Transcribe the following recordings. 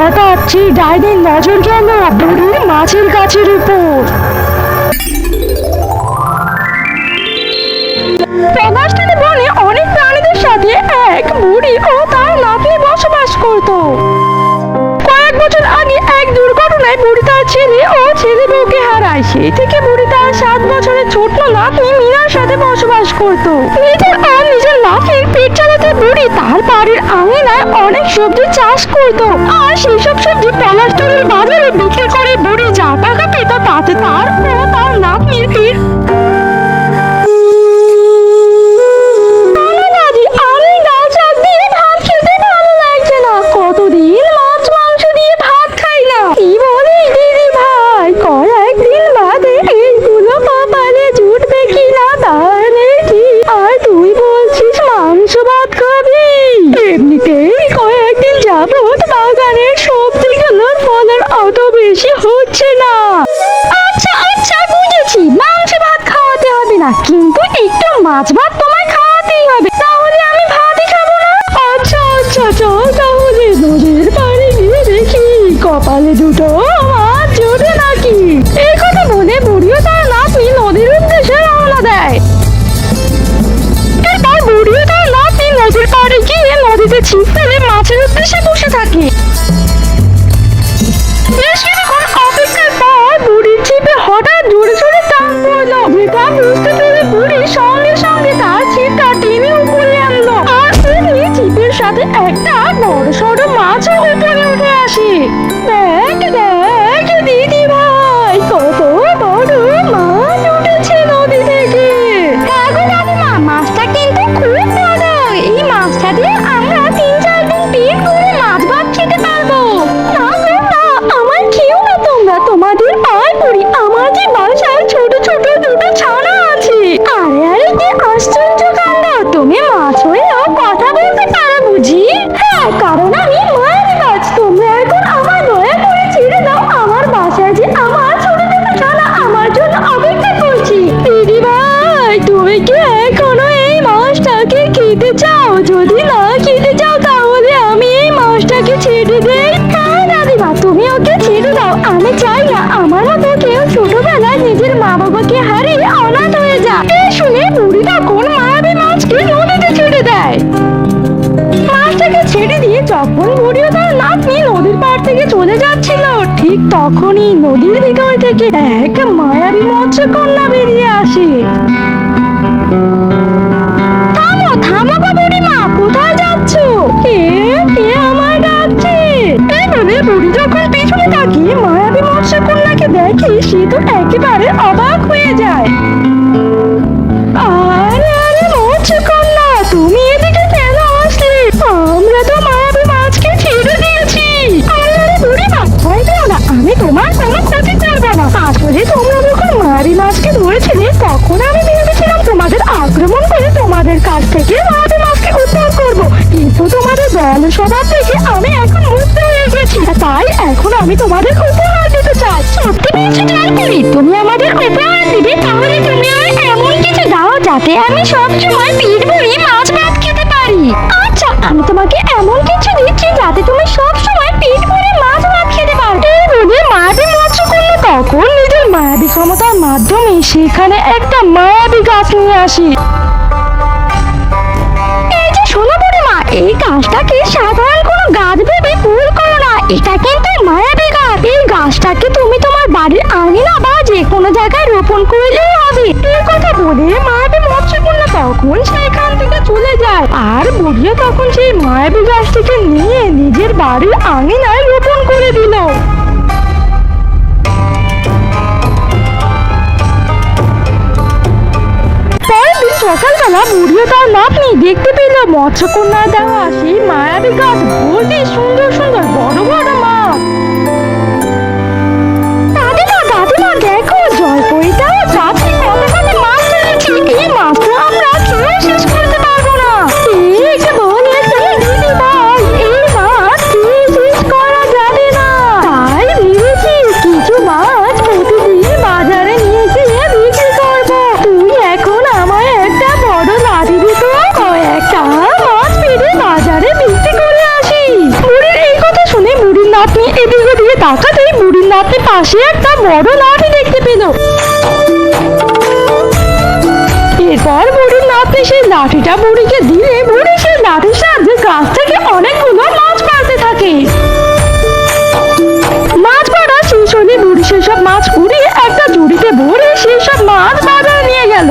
হঠাৎ সেই ডাইনির নজর গেল বুড়ির মাছের গাছের উপর। প্রভাসটার বনে অনেক প্রাণীদের সাথে এক বুড়ি ও তার নাতনি বসবাস করত। কয়েক বছর আগে এক দুর্ঘটনায় বুড়ি তার ছেলে ও ছেলে বউকে হারায়। সেই থেকে বুড়ি তার 7 বছরের ছোট্ট নাতনি মীরার সাথে বসবাস করত। নিজের নাতনির পেট চালাতে বুড়ি তার বাড়ির আঙিনায় অনেক সবজি চাষ করত, আর সেই সব সবজি পলাশটুলির বাজারে বিক্রি করে বুড়ি যা টাকা পেত তাতে তার ও তার নাতনির পেট হচ্ছে না। আচ্ছা আচ্ছা বুঝেছি, মাংস ভাত খাওয়াতে হবে না, কিন্তু একটু মাছ ভাত তোমায় খাওয়াতেই হবে, তাহলে আমি ভাতই খাবো না। আচ্ছা আচ্ছা চল তাহলে নদীর পাড়ে গিয়ে দেখি কপালে দুটো মাছ জোটে নাকি। এই কথা বলে বুড়িও তার নাতনি নদীর উদ্দেশ্যে রওনা দেয়। এরপর বুড়িও তার নাতনি নদীর পাড়ে গিয়ে নদীতে ছিপ ফেলে মাছের উদ্দেশ্যে বসে থাকে। হঠাৎ জোরে জোরে টান পড়লো, যেটা বুঝতে পেরে বুড়ি সঙ্গে সঙ্গে তার ছিপটা টেনে উপরে আনলো, আর অমনি ছিপের সাথে একটা বড় সড়ো মাছও উপরে উঠে আসে। দেখ দেখ দিদি ভাই, কত বড় মাছ উঠেছে নদী থেকে। হ্যাঁ গো দাদিমা, মাছটা কিন্তু খুব বড়। এই মাছটা দিয়ে আমরা 3-4 দিন পেট ভরে মাছ ভাত খেতে পারবো। না গো না, আমার খেও না তোমরা, তোমাদের পায়ে পড়ি, আমার যে বাসায় ছোট ছোট দুটো ছানা আছে। আরে আরে কি আশ্চর্য কাণ্ড, তুমি মাছ হয়েও কথা বলতে পারো বুঝি? হ্যাঁ, কারণ আমি মায়ের গাছ। তোমরা এখন আমার দয়া করে ছেড়ে দাও, আমার বাসায় যে আমার ছোট দুটো ছানা আমার জন্য অপেক্ষা করছি। দিদি ভাই, তুমি কি এখনো এই মাছটাকে খেতে চাও? যদি না খেতে চাও তাহলে আমি এই মাছটাকে ছেড়ে দেই। হ্যাঁ দাদিমা, তুমি ওকে ছেড়ে দাও। আমি চাই না আমার মতো কেউ ছোটবেলায় নিজের মা বাবাকে হারিয়ে অনাথ হয়ে যায়। এই শুনে বুড়ি তখন মায়াবী মাছকে নদীতে ছেড়ে দেয়। মাছটাকে ছেড়ে দিয়ে যখন বুড়িও তার নাতনি নদীর পাড় থেকে চলে যাচ্ছিল, ঠিক তখনই নদীর ভিতর থেকে এক মায়াবী মৎস্যকন্যা বেরিয়ে আসে। থামো থামো গো বুড়িমা, কোথায় যাচ্ছ? কে কে আমায় ডাকছে? এই বলে বুড়ি যখন পিছনে তাকিয়ে মায়াবী মৎস্যকন্যাকে দেখে, সে তো একেবারে অবাক হয়ে যায়। আরে আরে মৎস্যকন্যা, তুমি এদিকে কেন আসলে? আমরা তো মায়াবী মাছকে ছেড়ে দিয়েছি। আরে আরে বুড়িমা, ভয় পেও না, আমি তোমার কোনো ক্ষতি করবো না। আসলে তোমরা যখন মায়াবী মাছকে ধরেছিলে তখন আমি ভেবেছিলাম তোমাদের আক্রমণ করে তোমাদের কাছ থেকে মায়াবী মাছকে উদ্ধার করবো, কিন্তু তোমাদের দয়ালু স্বভাব থেকে আমি এখন মুক্ত হয়ে গেছি। তাই এখন আমি তোমাদের উপহার দিতে চাই। সত্যি বলছি জলপরি, তুমি আমাদের উপহার দিবে? তাহলে তুমি আমায় এমন কিছু দাও যাতে আমি সবসময় পেট ভরে মাছ ভাত খেতে পারি। আচ্ছা, আমি তোমাকে এমন কিছু দিচ্ছি যাতে তুমি সবসময় পেট ভরে মাছ ভাত খেতে পারো। এই বলে মায়াবী মৎস্যকন্যা তখন নিজের মায়াবী ক্ষমতার মাধ্যমে সেখানে একটা মায়াবী গাছ নিয়ে আসে। এই যে শোনো বুড়িমা, এই গাছটাকে সাধারণ কোনো গাছ ভেবে ভুল করো না, এটা কিন্তু মায়াবী গাছ। এই গাছটাকে তুমি তোমার বাড়ির আঙিনা বা যে কোনো জায়গায় রোপণ করলেই হবে। এই কথা বলে মায়াবী মৎস্যকন্যা তখন সেখান থেকে চলে যায়, আর বুড়িও তখন সেই মায়াবী গাছটিকে নিয়ে নিজের বাড়ির আঙিনায় রোপণ করে দিল। সকালবেলা বুড়িও তার নাতনি দেখতে পেল মৎস্যকন্যার দেওয়া সেই মায়াবী গাছ ভর্তি সুন্দর সুন্দর বড় বড় মাছ। দাদিমা দাদিমা, দেখো জলপরিটাও গাছে কত কত মাছ ধরেছে। এই মাছটা আমরা খেয়ে শেষ করতে পারবো না। ঠিক বলেছে দিদি ভাই, এই মাছ খেয়ে শেষ করা যাবে না। তাই ভেবেছি কিছু মাছ প্রতিদিন বাজারে নিয়ে গিয়ে বিক্রি করবো। তুই এখন আমায় একটা বড় লাঠি দিত, কয়েকটা মাছ পেড়ে বাজারে বিক্রি করে আসি। বুড়ির এই কথা নাতনি পাশে একটা বড় লাঠি দেখতে পেল। এরপর বুড়ির নাতনি সেই লাঠিটা বুড়িকে দিলে বুড়ি সেই লাঠির সাহায্যে গাছ থেকে অনেকগুলো মাছ মারতে থাকে। মাছ মারা শেষ হলে বুড়ি সেসব মাছ কুড়িয়ে একটা ঝুড়িতে ভরে সেসব মাছ বাজারে নিয়ে গেল।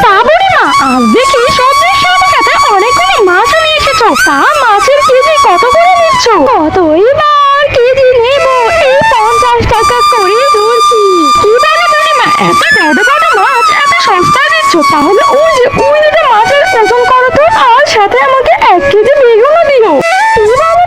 তা বুড়িমা, আজ দেখি সবজির সাথে অনেকগুলো মাছ নিয়ে এসেছো। তা মাছের কেজি কত করে নিচ্ছ? কতই বা আর কেজি নেব, এই 50 টাকা করে ধরছি। কি বলো বুড়িমা, এত বড় বড় মাছ এত সস্তায় দিচ্ছ? তাহলে ওই দুটো মাছের ওজন করো তো, আর সাথে আমাকে 1 কেজি বেগুনও দিও। কি বলো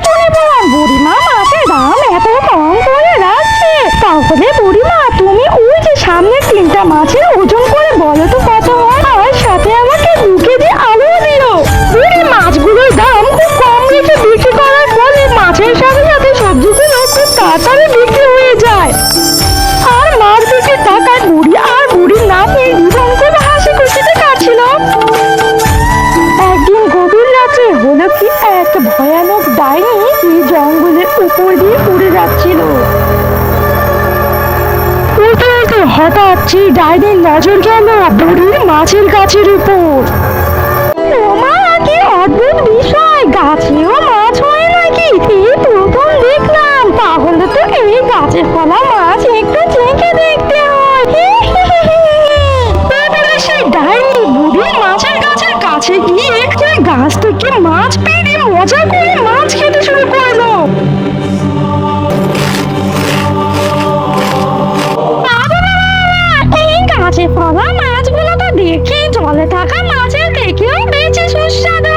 বুড়িমা, মাছের দাম এত কম করে রাখছে? তাহলে বুড়িমা তুমি ওই যে সামনে 3টা মাছের ওজন করে বলো তো কত হয়, আর সাথে আমাকে 2 কেজি আলুও দিও। বুড়ি মাছগুলোর দাম খুব কম রেখে বিক্রি করার ফলে মাছের সাথে সাথে সবজিগুলো খুব তাড়াতাড়ি বিক্রি হয়ে যায়। আর মাছ বিক্রির টাকায় বুড়ি আর বুড়ির নাতনি জীবন খুব হাসি খুশিতে কাটছিল। একদিন গভীর রাত্রে হলো কি, এক ভয়ানক ডাইনি এই জঙ্গলের উপর দিয়ে উড়ে যাচ্ছিল। উড়তে উড়তে হঠাৎ সেই ডাইনির নজর গেল বুড়ির মাছের গাছের উপর। ওমা, কি অদ্ভুত বিষয়, গাছেও মাছ হয় নাকি? এই প্রথম দেখলাম। তাহলে তো এই গাছে ফলা মাছ একটু চেখে দেখতে হয়। তারপরে সেই ডাইনি বুড়ির মাছের গাছের কাছে গিয়ে সেই গাছ থেকে মাছ পেড়ে মজা করে মাছ খেতে শুরু করলো। এই গাছে ফলা মাছগুলো তো দেখি জলে থাকা মাছের থেকেও বেশি সুস্বাদু।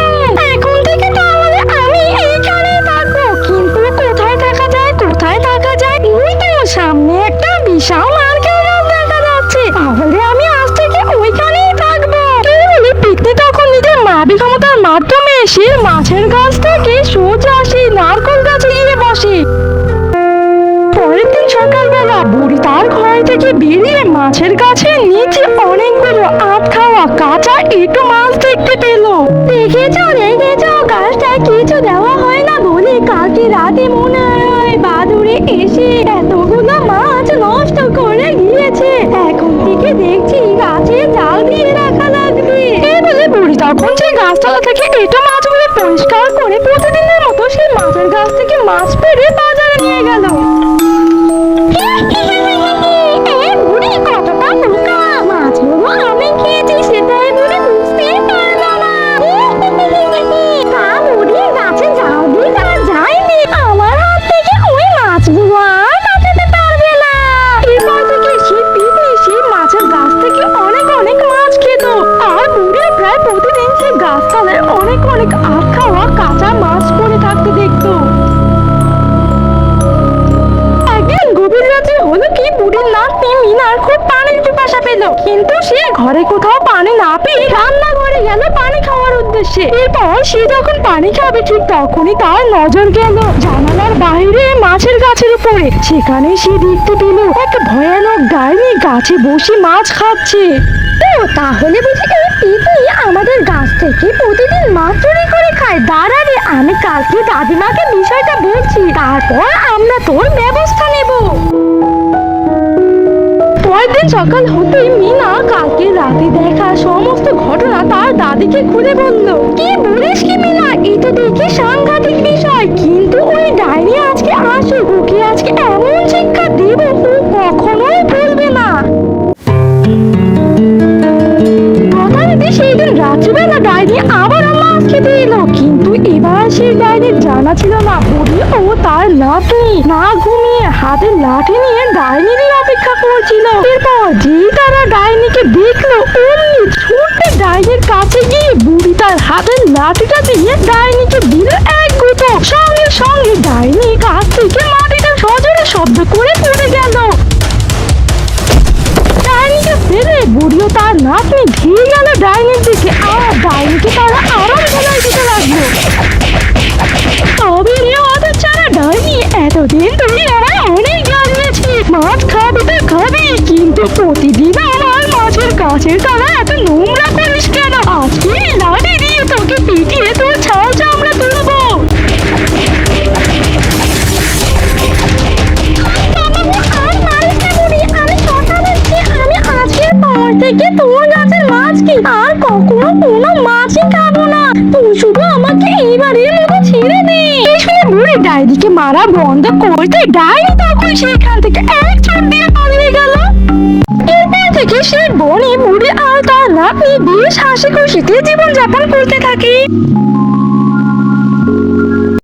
এখন থেকে তাহলে আমি এইখানে থাকবো। কিন্তু কোথায় থাকা যায়, কোথায় থাকা যায়? ওই তো সামনে একটা বিশাল নারকেল গাছ দেখা যাচ্ছে। তাহলে আমি আজ থেকে ওইখানেই থাকবো। এই বলে পিকনি তখন নিজের মাবি ক্ষমতার মাধ্যমে সে মাছের গাছ থেকে সোজা সেই নারকেল গাছে গিয়ে বসে। পরের দিন সকালবেলা বুড়ি তার ঘর থেকে বেরিয়ে মাছের গাছের নিচে অনেকগুলো আধ খাওয়া কাঁচা এঁটো মাছ দেখতে পেল। দেখেছো গাছটায় কিছু দেওয়া হয় না বলে কালকে রাতে মনে হয় বাদুড়ে এসে এতগুলো মাছ নষ্ট করে গিয়েছে। এখন থেকে দেখছি গাছে জাল দিয়ে রাখা লাগবে। এই বলে বুড়ি তখন সেই গাছতলা থেকে এঁটো মাছগুলো পরিষ্কার করে প্রতিদিনের মতো সেই মাছের গাছ থেকে মাছ পেড়ে বাজারে নিয়ে গেল। বুড়ি কতটা বোকা, মাছগুলো আমি খেয়েছি সেটাই বুড়ি বুঝতেই পারল না। তা বুড়ি গাছে জাল দিয়ে দেওয়া যায়নি, আমার হাত থেকে ওই মাছগুলো আর বাঁচাতে পারবে না। এরপর থেকে সে পিঁপড়ে সেই মাছের গাছ থেকে অনেক অনেক মাছ খেত। আর বুড়ি প্রায় প্রতিদিন সেই গাছতলায় অনেক অনেক আধ খাওয়া কাঁচা মাছ পড়ে থাকতে দেখতো। গভীর রাতে হলো কি, বুড়ির নাতনি মিনার খুব পানির পিপাসা পেল। কিন্তু সে ঘরে কোথাও পানি না পেয়ে রান্নাঘরে গেল পানি খাওয়ার উদ্দেশ্যে। এরপর সে যখন পানি খাবে ঠিক তখনই তার নজর গেল জানালার বাইরে মাছের গাছের উপরে। সেখানে সে দেখতে পেল এক ভয়ানক ডাইনি গাছে বসে মাছ খাচ্ছে। ও তাহলে বুঝি এই পিঁপড়ি আমাদের গাছ থেকে প্রতিদিন মাছ চুরি করে খায়। দাঁড়া রে, আমি কালকে দাদিমাকে বিষয়টা বলছি, তারপর আমরা তোর ব্যবস্থা নেব। পরের দিন সকাল হতেই মিনা কালকে রাতে দেখা সমস্ত ঘটনা তার দাদিকে খুলে বলল। কি বলিস কি মিনা, এই তো দেখি সাংঘাতিক বিষয়। কিন্তু ওই ডাইনি আজকে আসুক, ওকে আজকে এমন শিক্ষা দেব ও কখনোই ভুলবে না। সেই দিন রাত্রিবেলা ডাইনি আবার মাছ খেতে এলো। কিন্তু এবার সেই ডাইনির জানা ছিল না বুড়ি ও তার নাতনি না ঘুমিয়ে হাতে লাঠি নিয়ে ডাইনিরই অপেক্ষা করছিল। এরপর যেই তারা ডাইনিকে দেখলো অমনি ছুটে ডাইনির কাছে গিয়ে বুড়ি তার হাতের লাঠিটা দিয়ে ডাইনিকে দিল এক গুঁতো। সঙ্গে সঙ্গে ডাইনি গাছ থেকে মাটিটা সজোরে শব্দ করে পড়ে গেল। ডাইনিকে ফেলে বুড়িও তার নাতনি ধীরে গেল ডাইনির দিকে, আর ডাইনিকে তারা আরাম ঝোলায় দিতে লাগলো। তবে রে হতচ্ছাড়া ডাইনি, এতদিন তুই আমায় অনেক লাগিয়েছি। মাছ খাবি তো খাবি, কিন্তু প্রতিদিন আমার মাছের গাছের তলা এত নোংরা করিস কেন? আজকে লাঠি দিয়ে তোকে পিটিয়ে তোর ছাল চামড়া তুলবো। ডাইনিকে মারা বন্ধ করতে ডাইনি তখন সেখান থেকে এক চোট দিয়ে পালিয়ে গেল। এরপর থেকে সেই বনে বুড়ি আর তার নাতনি বেশ হাসি খুশিতে জীবনযাপন করতে থাকে।